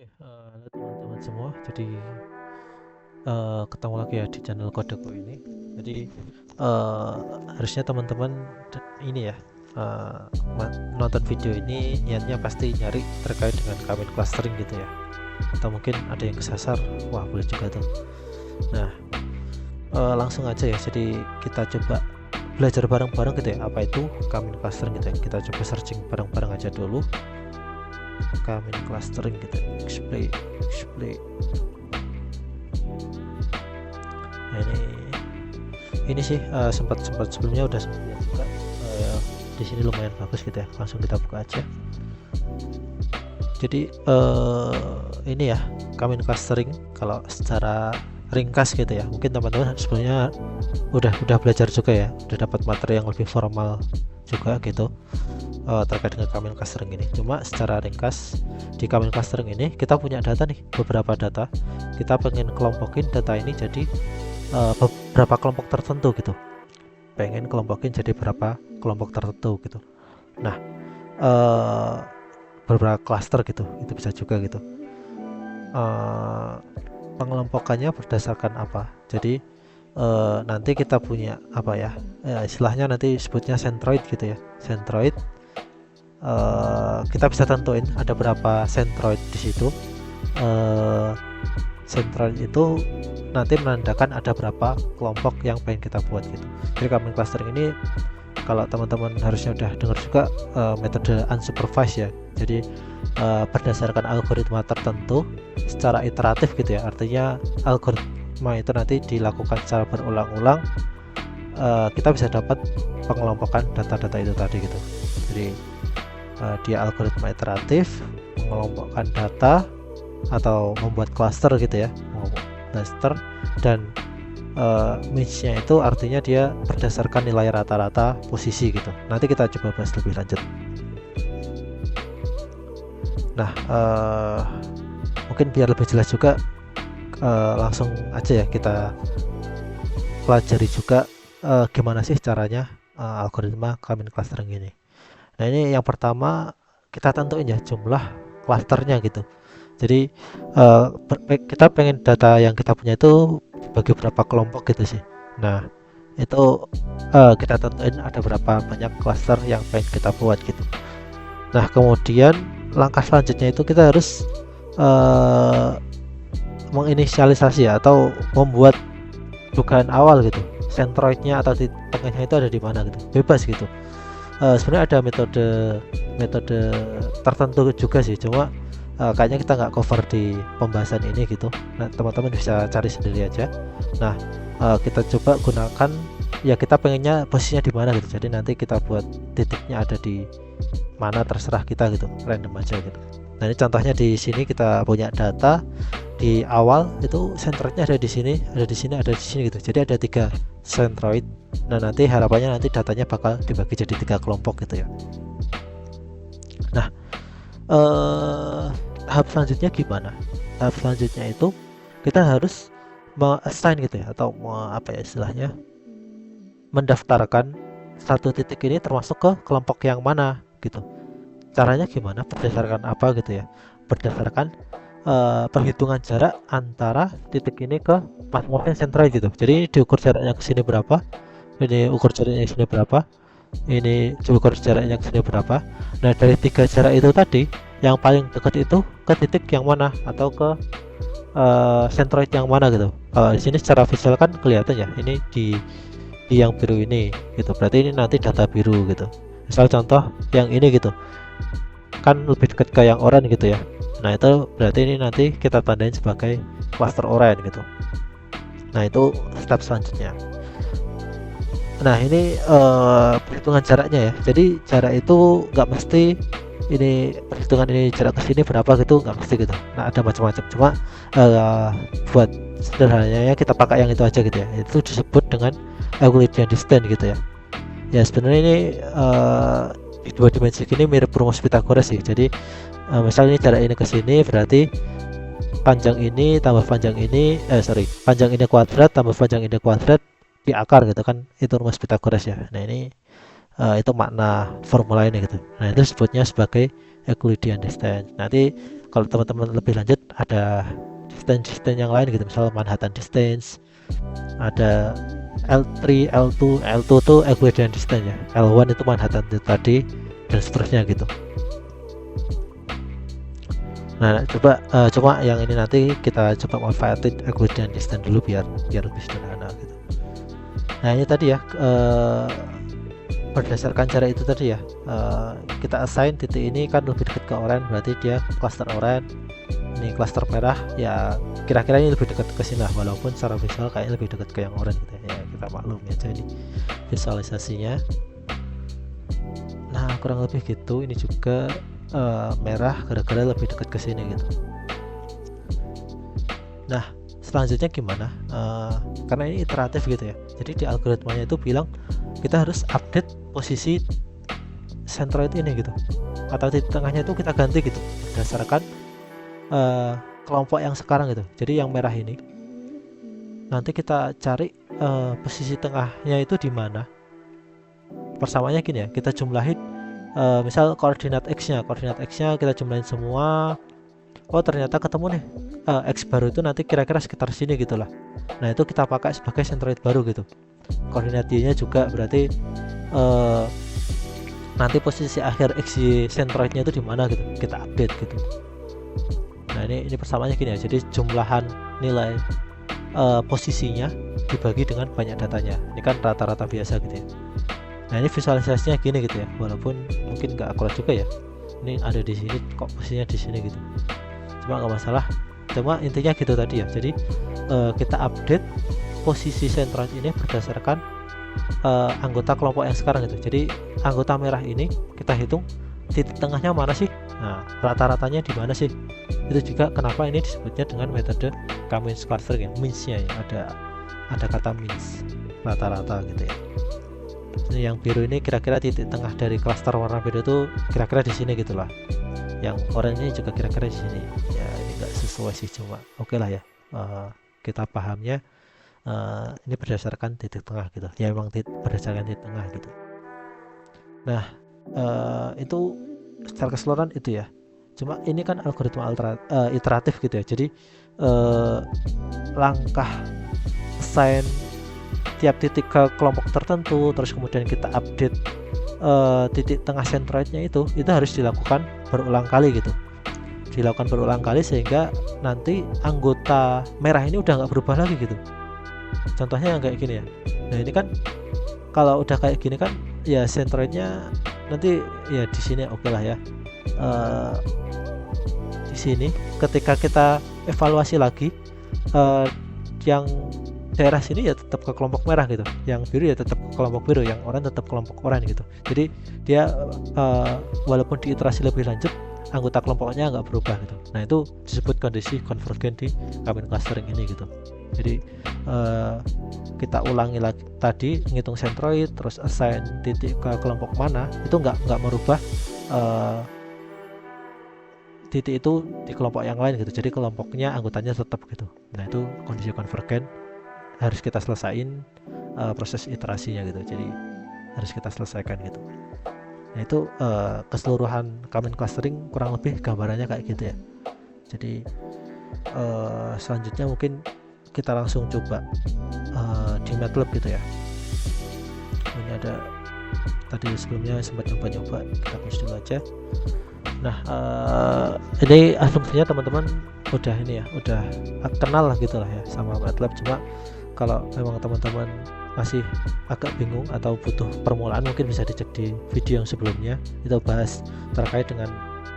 Halo teman-teman semua. Jadi ketemu lagi ya di channel Kodeku ini. Jadi eh, harusnya teman-teman ini ya eh, nonton video ini niatnya pasti nyari terkait dengan Kamin clustering gitu ya. Atau mungkin ada yang kesasar, wah boleh juga tuh. Nah langsung aja ya. Jadi kita coba belajar bareng-bareng gitu ya. Apa itu Kamin clustering gitu ya. Kita coba searching bareng-bareng aja dulu. Kamin clustering gitu. Explain. Nah, ini sih sempat sebelumnya udah sempat lihat juga di sini lumayan bagus gitu ya. Langsung kita buka aja. Jadi ini ya Kamin clustering kalau secara ringkas gitu ya. Mungkin teman-teman sebelumnya udah belajar juga ya, udah dapat materi yang lebih formal juga gitu terkait dengan Kamin clustering ini. Cuma secara ringkas di Kamin clustering ini kita punya data nih, beberapa data. Kita pengen kelompokin data ini jadi beberapa kelompok tertentu gitu. Pengen kelompokin jadi berapa kelompok tertentu gitu. Nah, beberapa cluster gitu, itu bisa juga gitu. Pengelompokannya berdasarkan apa? Jadi nanti kita punya apa ya? Istilahnya nanti sebutnya centroid gitu ya. Centroid kita bisa tentuin ada berapa centroid di situ. Centroid itu nanti menandakan ada berapa kelompok yang pengen kita buat gitu. Jadi Kamin clustering ini kalau teman-teman harusnya udah dengar juga metode unsupervised ya. Jadi berdasarkan algoritma tertentu secara iteratif gitu ya. Artinya algoritma itu nanti dilakukan secara berulang-ulang, kita bisa dapat pengelompokan data-data itu tadi gitu. Jadi dia algoritma iteratif mengelompokkan data atau membuat cluster gitu ya, cluster. Dan means-nya itu artinya dia berdasarkan nilai rata-rata posisi gitu. Nanti kita coba bahas lebih lanjut. Nah mungkin biar lebih jelas juga langsung aja ya kita pelajari juga gimana sih caranya algoritma Kamin clustering ini. Nah ini yang pertama kita tentuin ya jumlah klasternya gitu. Jadi kita pengen data yang kita punya itu bagi berapa kelompok gitu sih. Nah itu kita tentuin ada berapa banyak cluster yang pengen kita buat gitu. Nah kemudian langkah selanjutnya itu kita harus menginisialisasi ya, atau membuat dugaan awal gitu. Centroidnya atau titik tengahnya itu ada di mana gitu. Bebas gitu. Sebenarnya ada metode tertentu juga sih, cuma kayaknya kita nggak cover di pembahasan ini gitu. Nah teman-teman bisa cari sendiri aja. Nah kita coba gunakan ya, kita pengennya posisinya di mana gitu. Jadi nanti kita buat titiknya ada di mana, terserah kita gitu, random aja gitu. Nah ini contohnya di sini kita punya data di awal itu centroidnya ada di sini, ada di sini, ada di sini gitu. Jadi ada 3 centroid. Nah nanti harapannya nanti datanya bakal dibagi jadi 3 kelompok gitu ya. Nah tahap selanjutnya gimana? Tahap selanjutnya itu kita harus assign gitu ya, atau apa ya istilahnya, mendaftarkan satu titik ini termasuk ke kelompok yang mana gitu. Caranya gimana? Berdasarkan apa gitu ya? Berdasarkan perhitungan jarak antara titik ini ke masing-masing sentra gitu. Jadi ini diukur jaraknya ke sini berapa, ini ukur jaraknya ke sini berapa, ini ukur jaraknya ke sini berapa. Nah dari 3 jarak itu tadi, yang paling dekat itu ke titik yang mana, atau ke centroid yang mana gitu. Di sini secara visual kan kelihatan ya, ini di yang biru ini gitu. Berarti ini nanti data biru gitu. Misal contoh yang ini gitu, kan lebih dekat ke yang oranye gitu ya. Nah itu berarti ini nanti kita tandain sebagai cluster oranye gitu. Nah itu step selanjutnya. Nah ini perhitungan jaraknya ya. Jadi jarak itu nggak mesti ini perhitungan ini jarak ke sini berapa gitu, nggak mesti gitu. Nah ada macam-macam. Cuma buat sederhananya kita pakai yang itu aja gitu ya. Itu disebut dengan Euclidean distance gitu ya. Ya sebenarnya ini di 2 dimensi ini mirip rumus Pythagoras sih. Jadi misalnya ini jarak ini ke sini, berarti panjang ini tambah panjang ini panjang ini kuadrat tambah panjang ini kuadrat di akar gitu kan, itu rumus Pythagoras ya. Nah ini itu makna formula ini gitu. Nah itu sebutnya sebagai Euclidean distance. Nanti Kalau teman-teman lebih lanjut ada distance yang lain gitu, misalnya Manhattan distance, ada L3, L2. L2 itu Euclidean distance ya, L1 itu Manhattan itu tadi, dan seterusnya gitu. Nah, cuma yang ini nanti kita coba manfaatin Euclidean distance dulu biar lebih sederhana gitu. Nah, ini tadi ya, berdasarkan cara itu tadi ya, kita assign titik ini kan lebih dekat ke orange, berarti dia cluster orange. Ini cluster merah ya, kira-kira ini lebih dekat ke sini lah, walaupun secara visual kayaknya lebih dekat ke yang orange gitu ya, kita maklumi aja ini visualisasinya. Nah, kurang lebih gitu. Ini juga merah gara-gara lebih dekat ke sini gitu. Nah, selanjutnya gimana? Karena ini iteratif gitu ya, jadi di algoritmanya itu bilang kita harus update posisi centroid ini gitu, atau titik tengahnya itu kita ganti gitu berdasarkan kelompok yang sekarang gitu. Jadi yang merah ini nanti kita cari posisi tengahnya itu di mana. Persamanya gini ya, kita jumlahin misal koordinat x-nya kita jumlahin semua. Oh, ternyata ketemu nih x baru itu nanti kira-kira sekitar sini gitulah. Nah, itu kita pakai sebagai centroid baru gitu. Koordinat y-nya juga berarti nanti posisi akhir x centroidnya itu di mana gitu, kita update gitu. Nah, ini persamaannya gini ya, jadi jumlahan nilai posisinya dibagi dengan banyak datanya. Ini kan rata-rata biasa gitu ya. Nah, ini visualisasinya gini gitu ya, walaupun mungkin nggak akurat juga ya. Ini ada di sini kok posisinya di sini gitu, cuma nggak masalah. Cuma intinya gitu tadi ya. Jadi kita update posisi centroid ini berdasarkan anggota kelompok yang sekarang gitu. Jadi anggota merah ini kita hitung titik tengahnya mana sih. Nah, rata-ratanya di mana sih. Itu juga kenapa ini disebutnya dengan metode K-means clustering ya, means-nya ya, ada kata means, rata-rata gitu ya. Ini yang biru ini kira-kira titik tengah dari klaster warna biru itu kira-kira di sini gitulah. Yang oranye ini juga kira-kira di sini. Ya, ini enggak sesuai sih, cuma oke lah ya. Kita pahamnya ini berdasarkan titik tengah gitu. Ya, memang berdasarkan titik tengah gitu. Nah, itu secara keseluruhan itu ya. Cuma ini kan algoritma iteratif gitu ya. Jadi langkah assign tiap titik ke kelompok tertentu, terus kemudian kita update titik tengah centroidnya itu harus dilakukan berulang kali gitu. Dilakukan berulang kali sehingga nanti anggota merah ini udah nggak berubah lagi gitu. Contohnya yang kayak gini ya. Nah, ini kan kalau udah kayak gini kan ya centroidnya nanti ya di sini oke lah ya. Di sini ketika kita evaluasi lagi, yang daerah sini ya tetap ke kelompok merah gitu, yang biru ya tetap ke kelompok biru, yang oranye tetap kelompok oranye gitu. Jadi dia walaupun diiterasi lebih lanjut, anggota kelompoknya nggak berubah gitu. Nah, itu disebut kondisi konvergen di K-means clustering ini gitu. Jadi kita ulangi lagi tadi, ngitung centroid, terus assign titik ke kelompok mana, itu nggak merubah titik itu di kelompok yang lain gitu. Jadi kelompoknya anggotanya tetap gitu. Nah, itu kondisi konvergen harus kita selesain proses iterasinya gitu. Jadi harus kita selesaikan gitu. Nah, itu keseluruhan K-means clustering kurang lebih gambarannya kayak gitu ya. Jadi selanjutnya mungkin kita langsung coba di MATLAB gitu ya. Ini ada tadi sebelumnya sempat nyoba, kita close dulu aja. Nah, ini asumsinya teman-teman udah ini ya, udah kenal lah gitu lah ya sama MATLAB. Cuma kalau memang teman-teman masih agak bingung atau butuh permulaan, mungkin bisa dicek di video yang sebelumnya, kita bahas terkait dengan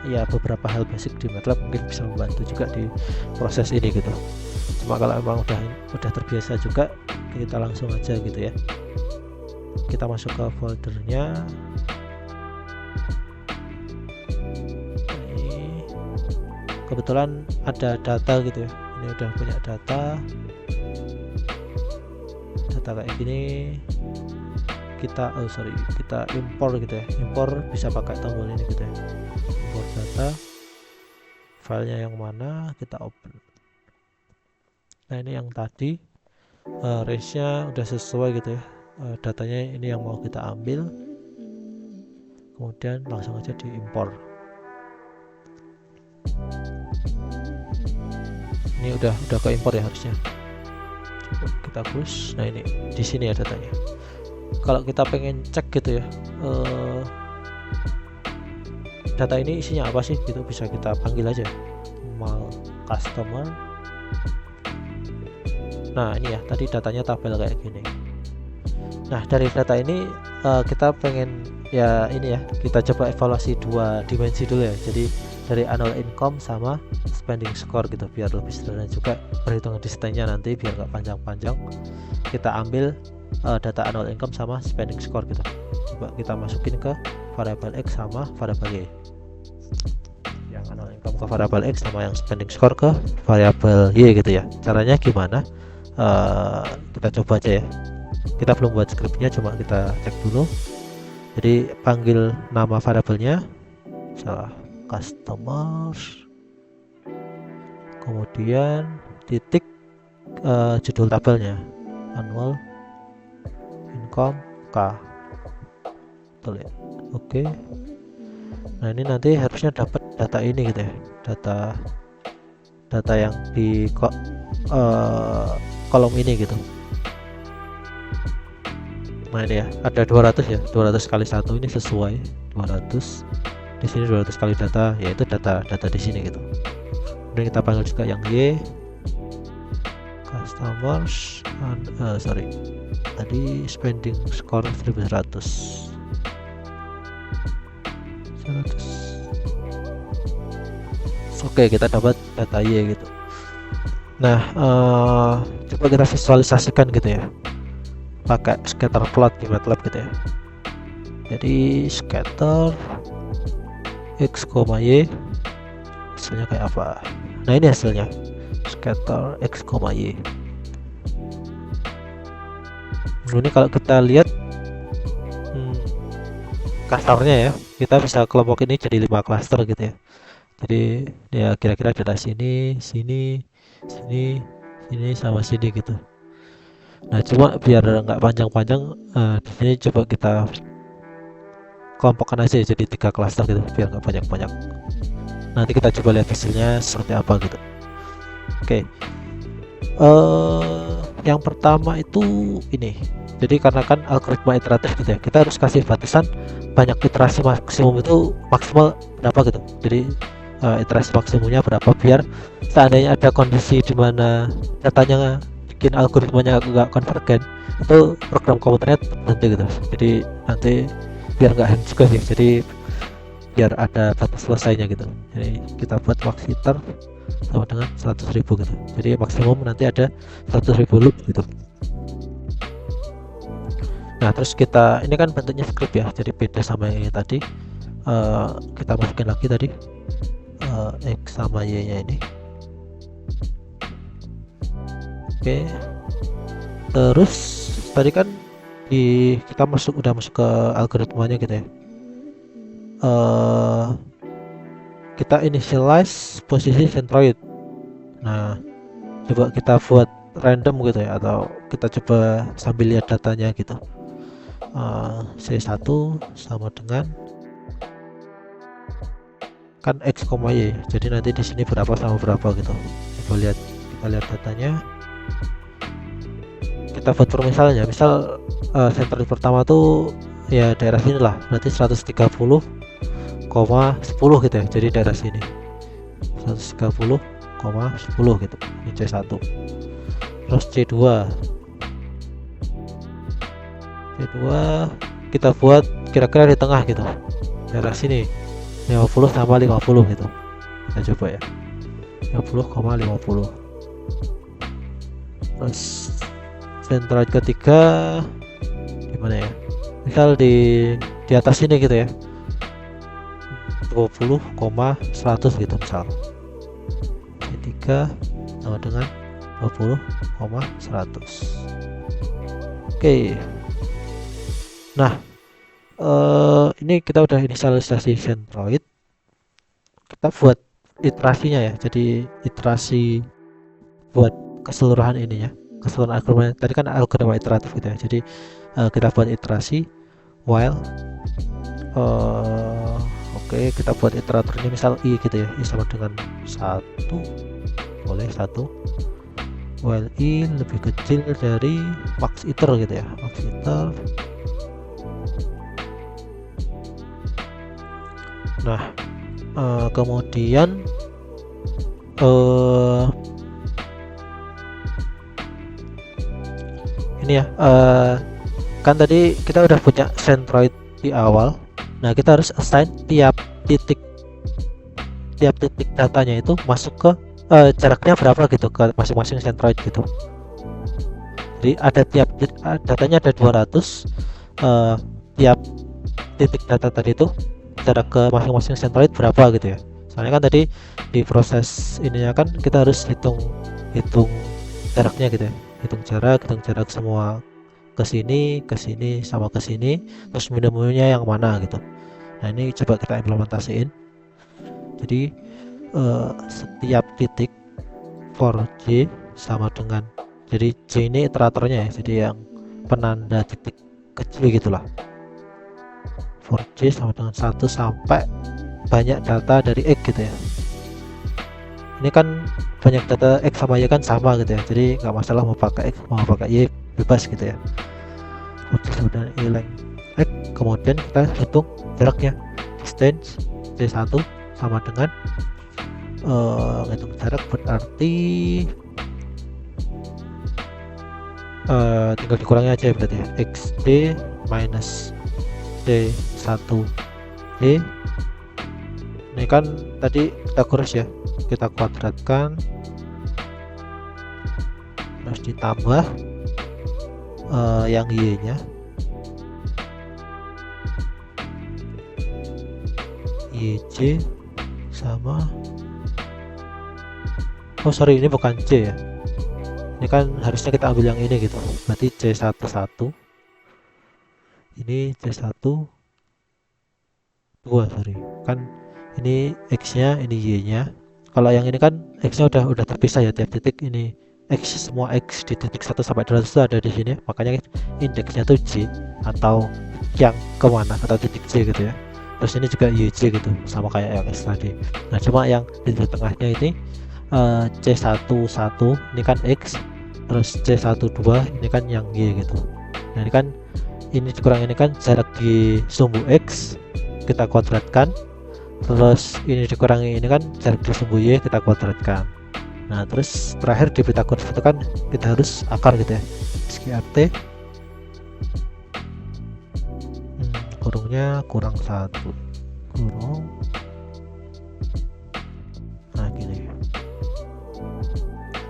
ya beberapa hal basic di MATLAB, mungkin bisa membantu juga di proses ini gitu. Cuma kalau memang udah terbiasa juga, kita langsung aja gitu ya. Kita masuk ke foldernya. Kebetulan ada data gitu ya, ini udah punya data kayak gini. Kita impor gitu ya, impor bisa pakai tombol ini gitu ya, impor data, filenya yang mana, kita open. Nah, ini yang tadi range-nya udah sesuai gitu ya, datanya ini yang mau kita ambil, kemudian langsung aja diimpor. ini udah ke impor ya harusnya. Coba kita push. Nah ini di sini ya datanya. Kalau kita pengen cek gitu ya, data ini isinya apa sih gitu, bisa kita panggil aja mal customer. Nah ini ya tadi datanya tabel kayak gini. Nah dari data ini kita pengen ya ini ya, kita coba evaluasi dua dimensi dulu ya. Jadi dari annual income sama spending score gitu, biar lebih sederhana juga perhitungan desainnya nanti, biar nggak panjang-panjang. Kita ambil data annual income sama spending score gitu. Coba kita masukin ke variable X sama variable Y. Yang annual income ke variable X sama yang spending score ke variable Y gitu ya. Caranya gimana? Kita coba aja ya. Kita belum buat scriptnya, cuma kita cek dulu. Jadi panggil nama variabelnya, salah, customers, kemudian titik judul tabelnya annual income K. Betul ya? Oke. Nah ini nanti harusnya dapat data ini gitu ya, data yang di kolom ini gitu. Nah ini ya ada 200 ya, 200 kali 1 ini sesuai 200. Di sini 200 kali data, yaitu data di sini gitu. Kemudian kita panggil juga yang Y, customers, tadi spending score 1100. Oke, kita dapat data Y gitu. Nah coba kita visualisasikan gitu ya, pakai scatter plot di MATLAB gitu ya. Jadi scatter X, Y hasilnya kayak apa. Nah ini hasilnya scatter X, Y. Ini kalau kita lihat kasarnya ya, kita bisa kelompok ini jadi 5 cluster gitu ya. Jadi ya kira-kira dari sini sama sini gitu. Nah cuma biar nggak panjang-panjang, di sini coba kita kelompokkan aja jadi 3 cluster gitu, biar nggak banyak-banyak. Nanti kita coba lihat hasilnya seperti apa gitu. Oke. Yang pertama itu ini. Jadi karena kan algoritma iteratif gitu ya, kita harus kasih batasan banyak iterasi maksimum itu maksimal berapa gitu. Jadi iterasi maksimumnya berapa, biar seandainya ada kondisi di mana datanya bikin algoritmanya nggak konvergen, itu program komputernya nanti gitu. Jadi nanti biar nggak hang juga sih, jadi biar ada batas selesainya gitu. Jadi kita buat max iter sama dengan 100.000 gitu. Jadi maksimum nanti ada 100.000 loop gitu. Nah terus kita, ini kan bentuknya script ya, jadi beda sama yang tadi. Kita masukin lagi tadi X sama Y nya ini. Oke. Terus tadi kan kita udah masuk ke algoritmanya gitu ya. Kita initialize posisi centroid. Nah coba kita buat random gitu ya, atau kita coba sambil lihat datanya gitu. C1 sama dengan kan X, Y, jadi nanti di sini berapa sama berapa gitu. Kita lihat datanya, kita buat permisalannya. Misal centroid pertama tuh ya daerah sini lah, berarti 130,10 gitu ya, jadi daerah sini 130,10 gitu, ini C1. Terus C2 kita buat kira-kira di tengah gitu, daerah sini 50 sama 50 gitu. Kita coba ya, 50,50. Terus centroid ketiga gimana ya, misal di atas ini gitu ya, 20,100 gitu misal. Ketiga sama dengan 20,100. Oke. Nah ini kita udah inisialisasi centroid. Kita buat iterasinya ya, jadi iterasi buat keseluruhan ininya, keseluruhan algoritma. Tadi kan algoritma iteratif gitu ya, jadi kita buat iterasi while oke, kita buat iteratornya misal I gitu ya, I sama dengan 1, boleh 1, while i lebih kecil dari max iter gitu ya, max iter. Nah kemudian ini ya, kan tadi kita udah punya centroid di awal. Nah kita harus assign tiap titik datanya itu masuk ke jaraknya berapa gitu ke masing-masing centroid gitu. Jadi ada datanya ada 200, tiap titik data tadi itu jarak ke masing-masing centroid berapa gitu ya. Soalnya kan tadi di proses ininya kan kita harus hitung jaraknya gitu ya, hitung jarak semua ke sini sama ke sini, terus minimumnya yang mana gitu. Nah ini coba kita implementasiin. Jadi setiap titik for j sama dengan, jadi j ini iteratornya ya, jadi yang penanda titik kecil gitulah. For j sama dengan 1 sampai banyak data dari x gitu ya. Ini kan banyak data x sama y kan sama gitu ya, jadi nggak masalah mau pakai x mau pakai y, bebas gitu ya. Kemudian length x, kemudian kita hitung jaraknya, distance c1 sama dengan hitung jarak berarti tinggal dikurangi aja berarti ya, xd minus c1d. Ini kan tadi kita kurus ya, kita kuadratkan terus ditambah yang y nya yj sama, oh sorry ini bukan c ya, ini kan harusnya kita ambil yang ini gitu, berarti c11 ini c1 2, sorry kan ini x nya ini y nya. Kalau yang ini kan x nya udah terpisah ya, tiap titik ini x, semua x di titik 1 sampai 200 itu ada di sini, makanya indeksnya tuh j atau yang kemana atau titik j gitu ya. Terus ini juga yj gitu, sama kayak yang x tadi. Nah cuma yang di tengahnya ini c11 ini kan x, terus c12 ini kan yang y gitu. Nah ini kan ini dikurang ini kan jarak di sumbu x kita kuadratkan, terus ini dikurangi ini kan jarak di sumbu y kita kuadratkan. Nah terus terakhir di Pythagoras itu kan kita harus akar gitu ya, SQRT kurungnya kurang 1 kurung, nah gini.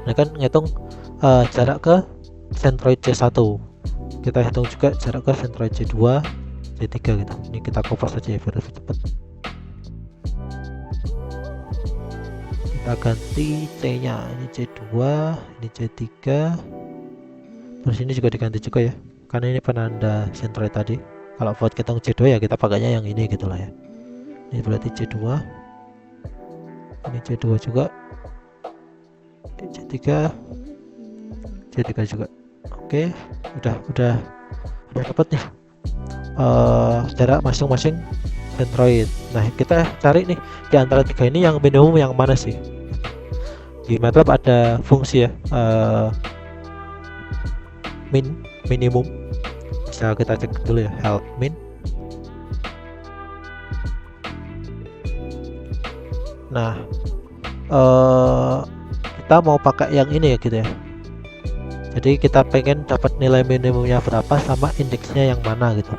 Nah kan ngitung jarak ke centroid C1, kita hitung juga jarak ke centroid C2 C3 gitu. Ini kita kopas aja ya biar lebih cepat. Kita ganti C nya, ini C2 ini C3, terus ini juga diganti juga ya karena ini penanda centroid tadi. Kalau buat kita C2 ya kita pakainya yang ini gitulah ya. Ini berarti C2, ini C2 juga, ini C3 juga. Oke, udah dapat nih jarak masing-masing centroid. Nah kita cari nih di antara tiga ini yang minimum yang mana sih. Di MATLAB ada fungsi ya, minimum, bisa kita cek dulu ya, help min. Nah kita mau pakai yang ini ya gitu ya, jadi kita pengen dapat nilai minimumnya berapa sama indeksnya yang mana gitu.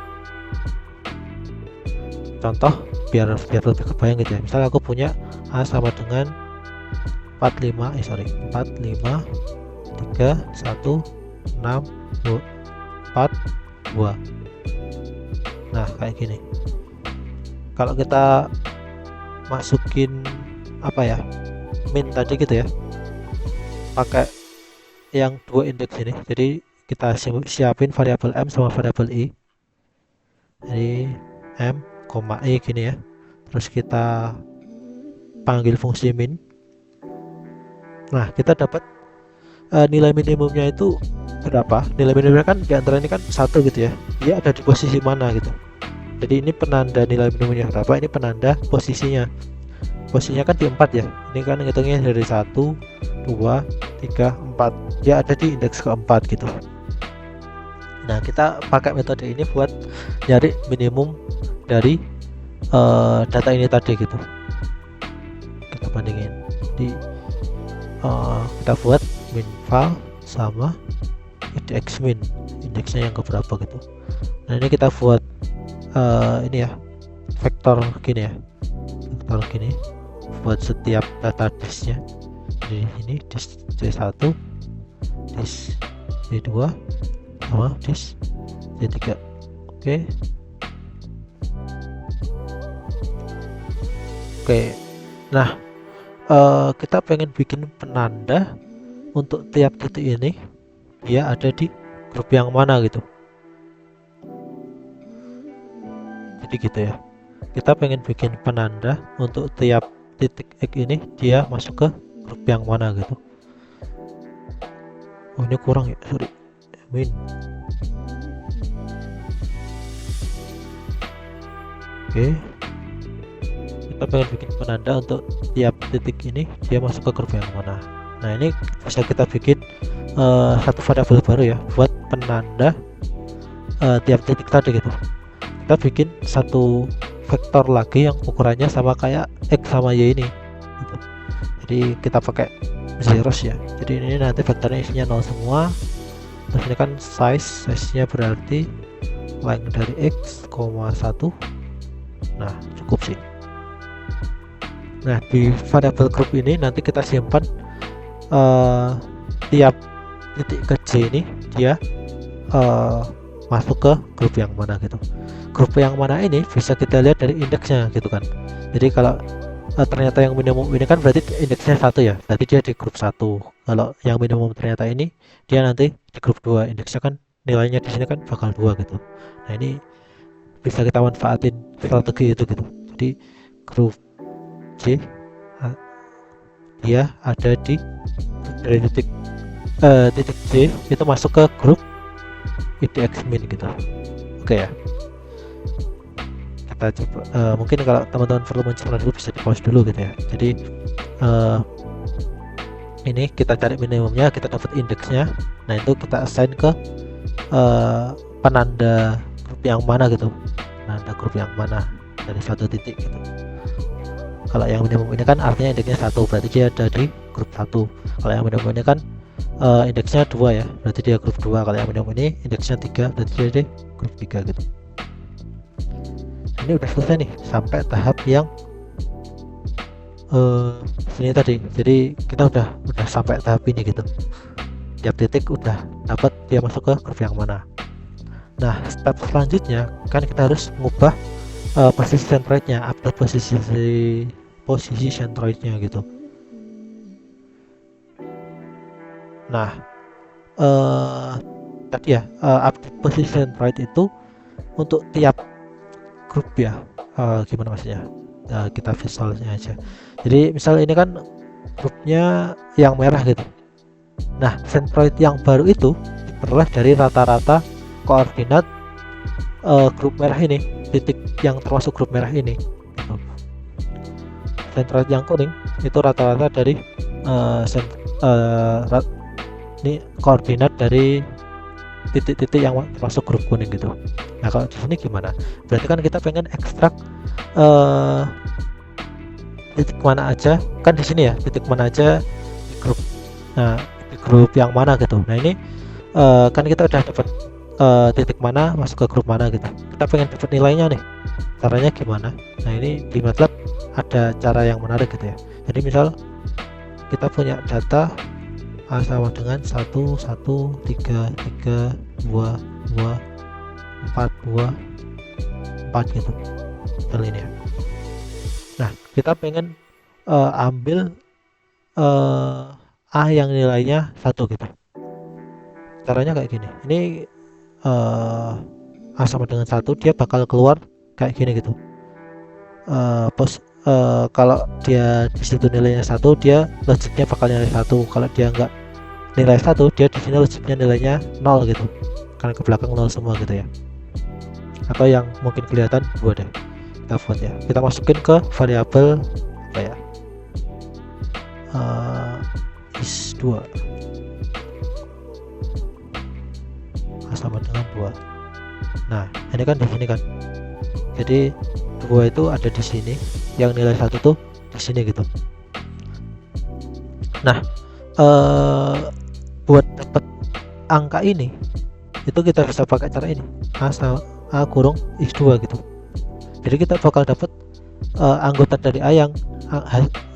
Contoh biar lebih kebayang gitu ya, misalnya aku punya A sama dengan 45 3 1 6 4 2. Nah kayak gini, kalau kita masukin apa ya, min tadi gitu ya, pakai yang dua indeks ini, jadi kita siapin variabel m sama variabel i, jadi m, e gini ya, terus kita panggil fungsi min. Nah kita dapat nilai minimumnya itu berapa. Nilai minimumnya kan diantara ini kan 1 gitu ya, dia ada di posisi mana gitu. Jadi ini penanda nilai minimumnya berapa, ini penanda posisinya kan di 4 ya. Ini kan ngitungnya dari 1, 2, 3, 4. Dia ada di indeks keempat gitu. Nah, kita pakai metode ini buat nyari minimum dari data ini tadi gitu. Kita bandingin. Jadi kita buat min val sama indeks min, indeksnya yang keberapa gitu. Nah, ini kita buat ini ya, vektor gini ya, vektor gini buat setiap data disknya. Jadi ini disk C1, disk C2 sama disk C3. Oke. Nah, kita pengen bikin penanda untuk tiap titik ini dia ada di grup yang mana gitu. Jadi gitu ya, kita pengen bikin penanda untuk tiap titik X ini dia masuk ke grup yang mana gitu. Oh, ini kurang ya, sorry, min. Oke, kita pengen bikin penanda untuk tiap titik ini dia masuk ke grup yang mana. Nah, ini bisa kita bikin satu variabel baru ya buat penanda tiap titik tadi gitu. Kita bikin satu vektor lagi yang ukurannya sama kayak X sama Y ini gitu. Jadi kita pakai zeros ya. Jadi ini nanti vektornya isinya 0 semua. Terus ini kan size nya berarti length dari X, 1. Nah, cukup sih. Nah, di variabel group ini nanti kita simpan tiap titik ke J ini dia masuk ke grup yang mana gitu. Grup yang mana ini bisa kita lihat dari indeksnya gitu kan. Jadi kalau ternyata yang minimum ini kan berarti indeksnya 1 ya, berarti dia di grup 1. Kalau yang minimum ternyata ini dia nanti di grup 2, indeksnya kan nilainya di sini kan bakal 2 gitu. Nah, ini bisa kita manfaatin strategi itu gitu. Jadi grup J dia ada di dari titik J itu masuk ke grup IDX min gitu. Oke ya, kita coba mungkin kalau teman-teman perlu mencoba dulu bisa di pause dulu gitu ya. Jadi ini kita cari minimumnya, kita dapat indeksnya. Nah, itu kita assign ke penanda grup yang mana gitu, penanda grup yang mana dari satu titik gitu. Kalau yang minimum ini kan artinya indeksnya 1, berarti dia ada di grup 1. Kalau yang minimum ini kan indeksnya 2 ya, berarti dia grup 2. Kalau yang minimum ini indeksnya 3, berarti dia di grup 3 gitu. Ini udah selesai nih sampai tahap yang sini tadi. Jadi kita udah sampai tahap ini gitu. Tiap titik udah dapat dia masuk ke grup yang mana. Nah, step selanjutnya kan kita harus mengubah posisi centroidnya, update posisi centroidnya gitu. Nah, tadi ya, update posisi centroid itu untuk tiap grup ya. Gimana maksudnya? Kita visualnya aja. Jadi misal ini kan grupnya yang merah gitu. Nah, centroid yang baru itu diperoleh dari rata-rata koordinat grup merah ini, titik yang termasuk grup merah ini gitu. Centroid yang kuning itu rata-rata dari ini koordinat dari titik-titik yang termasuk grup kuning gitu. Nah, kalau di sini gimana? Berarti kan kita pengen ekstrak titik mana aja, kan di sini ya, titik mana aja di grup. Nah, di grup yang mana gitu. Nah, ini kan kita udah dapat titik mana masuk ke grup mana gitu. Kita pengen dapat nilainya nih. Caranya gimana? Nah, ini di MATLAB ada cara yang menarik gitu ya. Jadi misal kita punya data A sama dengan 1 1 3 3 2 2 4 2 4 gitu. Misal ini ya. Nah, kita pengen ambil A yang nilainya 1 gitu. Caranya kayak gini. Ini A sama dengan 1, dia bakal keluar kayak gini gitu. Kalau dia di situ nilainya 1, dia logiknya bakal nilai 1. Kalau dia nggak nilai 1, dia di sini logiknya nilainya 0 gitu. Karena ke belakang 0 semua gitu ya. Atau yang mungkin kelihatan 2 deh. Kita buat ya. Kita masukin ke variabel apa ya? is 2 sama dengan 2. Nah ini kan di sini kan, jadi 2 itu ada di sini, yang nilai 1 tuh di sini gitu. Nah buat dapat angka ini itu kita bisa pakai cara ini, A kurung X2 gitu. Jadi kita bakal dapat anggota dari A yang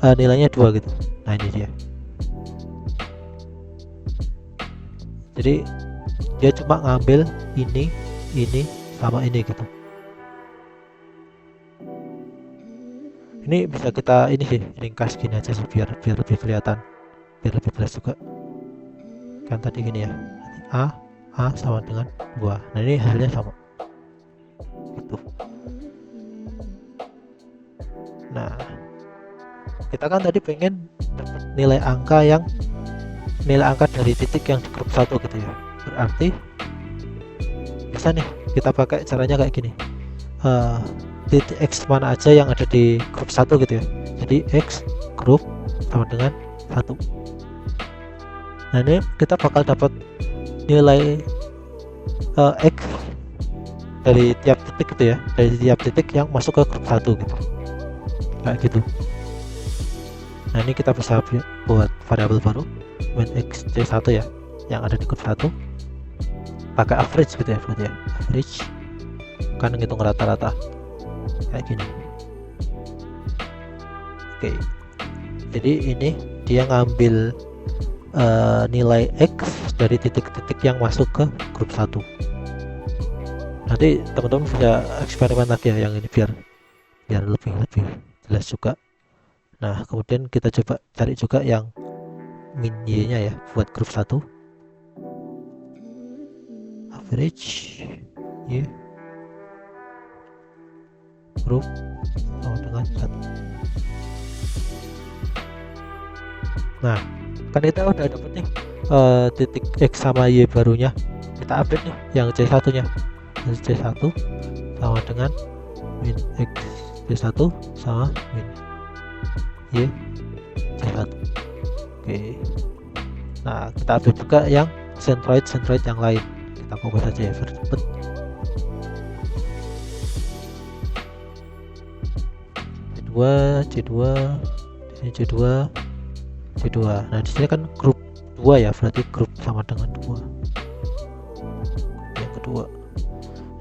nilainya 2 gitu. Nah ini dia. Jadi dia cuma ngambil ini sama ini gitu. Ini bisa kita ini sih ringkas gini aja sih, biar lebih kelihatan, biar lebih jelas juga. Kan tadi gini ya, A sama dengan 2. Nah ini hasilnya sama gitu. Nah kita kan tadi pengen dapat nilai angka dari titik yang di grup 1 gitu ya. Berarti bisa nih kita pakai caranya kayak gini, titik X mana aja yang ada di grup 1 gitu ya. Jadi X grup sama dengan 1. Nah ini kita bakal dapat nilai X dari tiap titik gitu ya, dari tiap titik yang masuk ke grup 1 gitu, kayak gitu. Nah ini kita bisa buat variabel baru min X C1 ya, yang ada di grup 1, pakai average gitu ya, berarti ya average kan ngitung rata-rata kayak gini. Oke, jadi ini dia ngambil nilai X dari titik-titik yang masuk ke grup 1. Nanti teman-teman bisa eksperimen lagi ya yang ini, biar lebih jelas juga. Nah kemudian kita coba cari juga yang min Y nya ya buat grup 1, average Y grup sama dengan 1. Nah kan kita udah dapet nih titik X sama Y barunya, kita update nih yang C1 nya. C1 sama dengan min X C1 sama min Y C1. Oke, nah kita update juga yang centroid yang lain, kita copy saja ya biar cepet. C2 di sini C2. Nah di sini kan grup 2 ya, berarti grup sama dengan 2. Yang kedua,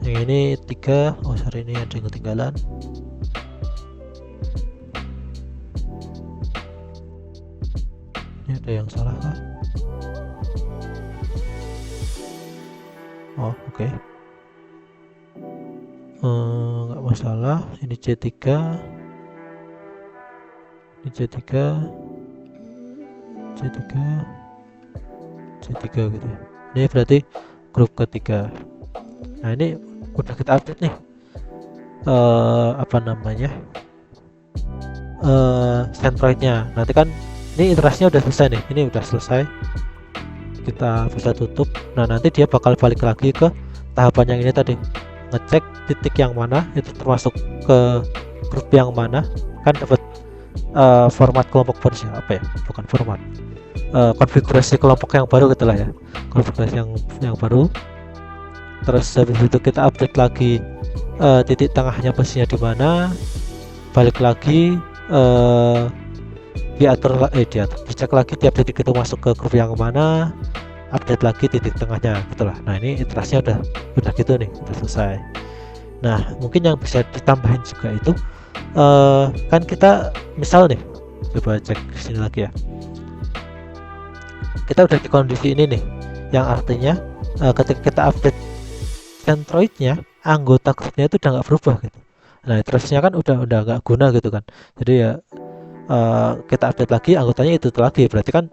yang ini 3. Oh sorry, ini ada yang ketinggalan. Ini ada yang salah kah? Oh oke. Nggak masalah. Ini C3, ini C3 gitu ya. Ini berarti grup ketiga. Nah ini udah kita update nih centroidnya. Nanti kan ini iterasinya udah selesai nih, ini udah selesai, kita bisa tutup. Nah nanti dia bakal balik lagi ke tahapan yang ini tadi, ngecek titik yang mana itu termasuk ke grup yang mana, kan dapat format kelompok baru sih, apa ya, bukan format, konfigurasi kelompok yang baru gitulah ya, konfigurasi yang baru. Terus habis itu kita update lagi titik tengahnya posisinya di mana, balik lagi dicek lagi tiap titik itu masuk ke grup yang mana, update lagi titik tengahnya gitulah. Nah ini iterasinya udah gitu nih, udah selesai. Nah mungkin yang bisa ditambahin juga itu kan kita misal nih, coba cek sini lagi ya, kita udah di kondisi ini nih, yang artinya ketika kita update centroidnya, anggota grupnya itu udah nggak berubah gitu. Nah iterasinya kan udah nggak guna gitu kan, jadi ya kita update lagi anggotanya itu lagi, berarti kan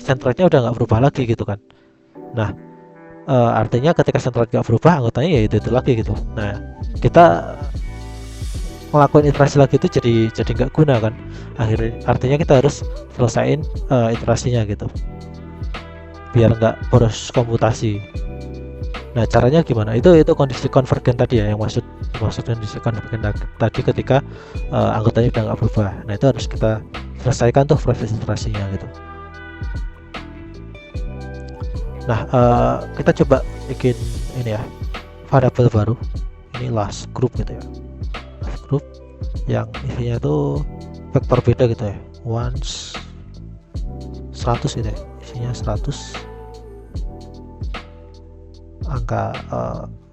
centroidnya udah nggak berubah lagi gitu kan. Nah artinya ketika centroid nggak berubah, anggotanya ya itu lagi gitu. Nah kita ngelakuin iterasi lagi itu jadi nggak guna kan, artinya kita harus selesaiin iterasinya gitu biar nggak boros komputasi. Nah caranya gimana, itu kondisi konvergen tadi ya, yang maksud kondisi konvergen tadi ketika anggotanya udah nggak berubah. Nah itu harus kita selesaikan tuh proses iterasinya gitu. Nah, kita coba bikin ini ya, variabel baru. Ini last group gitu ya, last group yang isinya tuh vektor beda gitu ya, once 100 gitu ya, isinya 100 angka.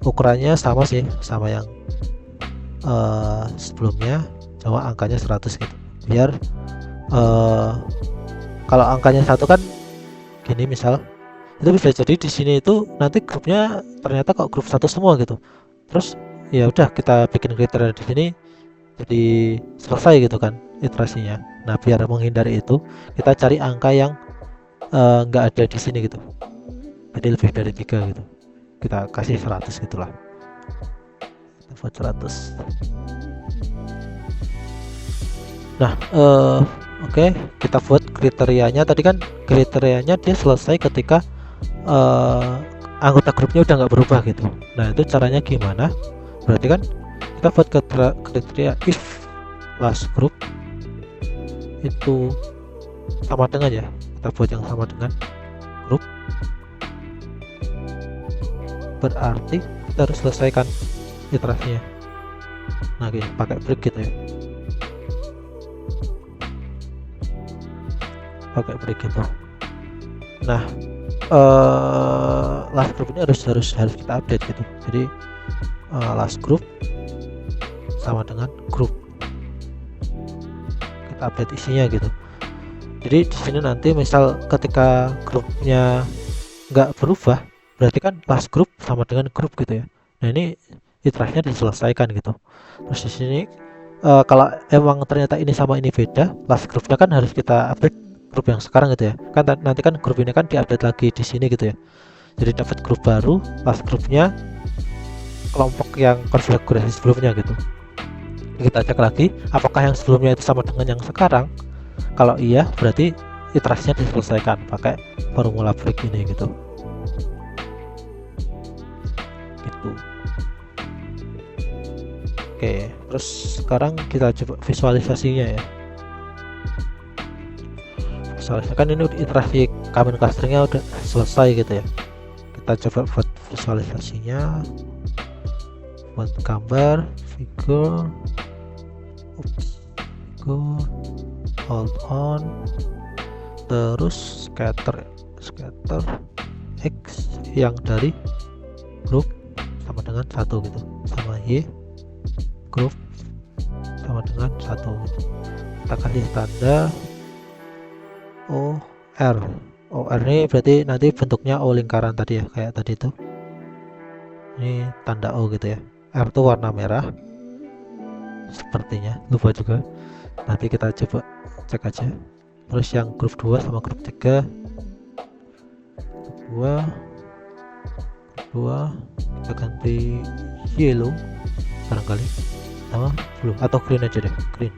Ukurannya sama sih, sama yang sebelumnya, cuma angkanya 100 gitu, biar kalau angkanya satu kan gini misal, itu bisa jadi di sini itu nanti grupnya ternyata kok grup satu semua gitu. Terus ya udah kita bikin kriteria di sini jadi selesai gitu kan iterasinya. Nah, biar menghindari itu, kita cari angka yang nggak ada di sini gitu. Jadi lebih dari 3 gitu. Kita kasih 100 gitulah. Kita buat 100. Nah, oke, kita buat kriterianya. Tadi kan kriterianya dia selesai ketika anggota grupnya udah nggak berubah gitu. Nah, itu caranya gimana? Berarti kan kita buat kriteria if last group itu sama dengan ya, kita buat yang sama dengan grup, berarti kita harus selesaikan iterasinya. Nah, oke, pakai break gitu ya, pakai break gitu. Nah, last group ini harus kita update gitu. Jadi last group sama dengan grup, kita update isinya gitu. Jadi di sini nanti misal ketika grupnya nggak berubah, berarti kan last group sama dengan grup gitu ya. Nah, ini iterasinya diselesaikan gitu. Terus di sini kalau emang ternyata ini sama ini beda, last groupnya kan harus kita update grup yang sekarang gitu ya. Kan nanti kan grup ini kan diupdate lagi di sini gitu ya. Jadi dapat grup baru, last groupnya kelompok yang konfigurasi sebelumnya gitu. Kita cek lagi apakah yang sebelumnya itu sama dengan yang sekarang. Kalau iya, berarti iterasinya diselesaikan pakai formula break ini gitu. Gitu. Oke, terus sekarang kita coba visualisasinya ya. Visualisasikan ini iterasi common clusteringnya udah selesai gitu ya. Kita coba buat visualisasinya, buat gambar, figure, hold on, terus scatter X yang dari grup sama dengan 1 gitu, sama Y grup sama dengan 1 gitu. Kita kasih tanda OR. OR ini berarti nanti bentuknya O lingkaran tadi ya, kayak tadi itu. Ini tanda O gitu ya. R itu warna merah sepertinya, lupa juga, nanti kita coba cek aja. Terus yang grup 2 sama grup 3, grup 2 kita ganti yellow barangkali, sama belum, atau green aja deh, green.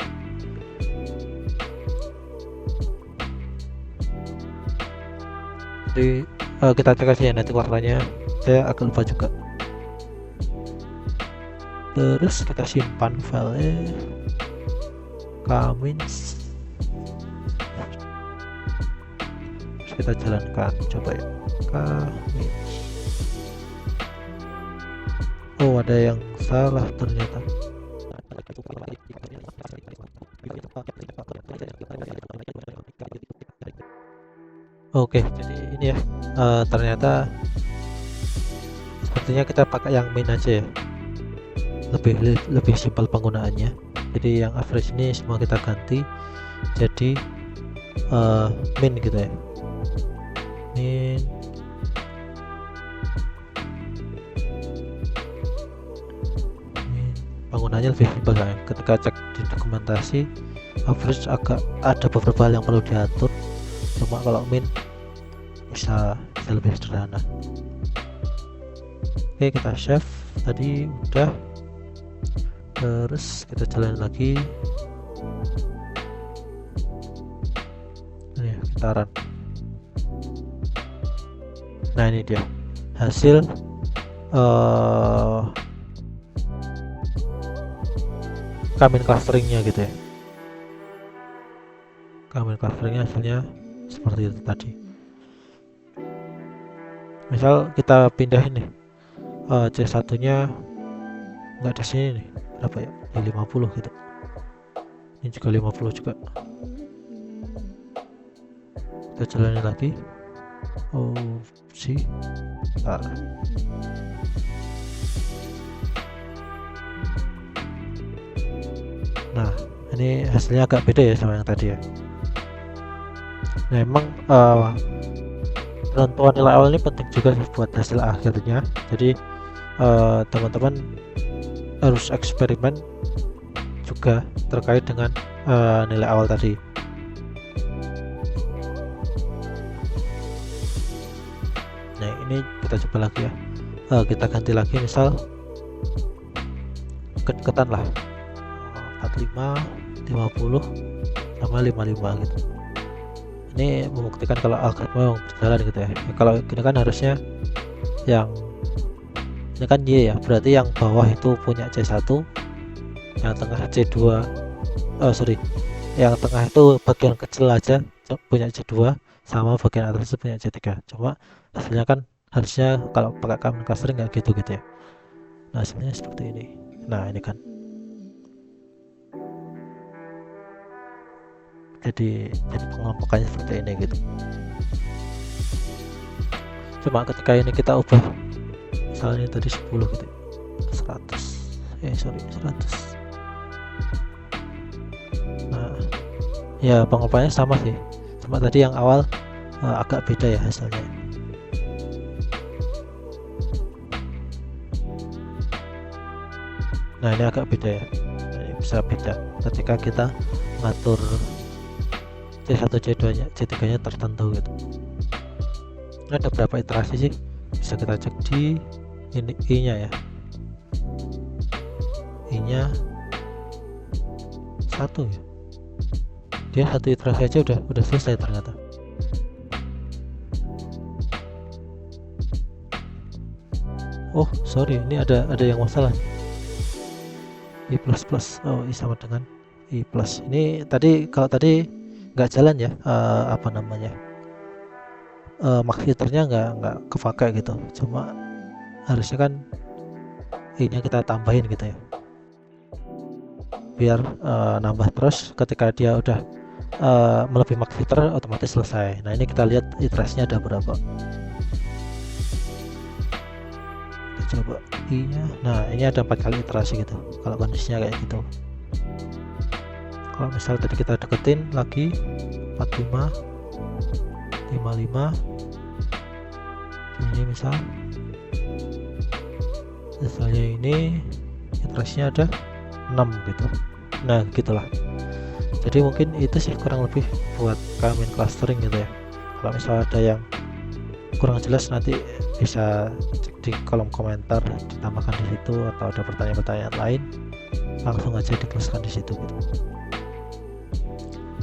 Jadi kita cek aja ya nanti warnanya, saya agak lupa juga. Terus kita simpan file Kamins, terus kita jalankan, coba ya Kamins. Oh, ada yang salah ternyata. Oke, jadi ini ya, ternyata sepertinya kita pakai yang main aja ya, lebih simpel penggunaannya. Jadi yang average ini semua kita ganti jadi min gitu ya, min. Penggunaannya lebih simpel ya. Ketika cek di dokumentasi average agak ada beberapa hal yang perlu diatur, cuma kalau min bisa lebih sederhana. Oke, kita save tadi udah. Terus kita jalan lagi. Ini kita run. Nah, ini dia hasil Kamins clusteringnya gitu ya. Kamins clusteringnya hasilnya seperti itu tadi. Misal kita pindahin nih, C1 nya nggak di sini nih, berapa ya, di 50 gitu, ini juga 50 juga. Kita jalani lagi. Oh sih, nah ini hasilnya agak beda ya sama yang tadi ya. Nah emang penentuan nilai awal ini penting juga buat hasil akhirnya. Jadi teman-teman harus eksperimen juga terkait dengan nilai awal tadi. Nah ini kita coba lagi ya, kita ganti lagi, misal deket-deketan lah, 45, 50 sama 55 gitu. Ini membuktikan kalau algoritma berjalan gitu ya. Kalau ini kan harusnya yang ini kan Y ya, berarti yang bawah itu punya C1, yang tengah C2, yang tengah itu bagian kecil aja punya C2, sama bagian atas punya C3. Cuma hasilnya kan harusnya kalau pakai common clustering nggak gitu ya. Nah hasilnya seperti ini. Nah ini kan jadi pengelompokannya seperti ini gitu. Cuma ketika ini kita ubah, misalnya tadi 10 gitu, 100. Nah ya pengelompokannya sama sih, cuma tadi yang awal agak beda ya hasilnya. Nah ini agak beda ya, ini bisa beda ketika kita ngatur C1, C2 nya, C3 nya tertentu gitu. Ini ada berapa iterasi sih, bisa kita cek di ini I nya ya, I nya 1 ya, dia 1 iterasi aja udah selesai ternyata. Oh sorry, ini ada yang masalah. I++, oh I sama dengan I+. Ini tadi, kalau tadi nggak jalan ya, apa namanya, max filternya nggak kepakai gitu. Cuma harusnya kan ini kita tambahin gitu ya, biar nambah terus. Ketika dia udah melebihi max filter otomatis selesai. Nah ini kita lihat iterasinya ada berapa, kita coba I nya. Nah ini ada 4 kali iterasi gitu kalau kondisinya kayak gitu. Kalau misal tadi kita deketin lagi 45, 55, ini misal misalnya ini iterasinya ada 6 gitu. Nah gitulah. Jadi mungkin itu sih kurang lebih buat common clustering gitu ya. Kalau misal ada yang kurang jelas nanti bisa cek di kolom komentar, ditambahkan di situ, atau ada pertanyaan-pertanyaan lain langsung aja dituliskan di situ gitu.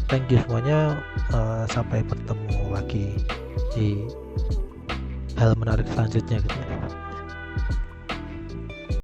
Thank you semuanya, sampai bertemu lagi di hal menarik selanjutnya gitu ya.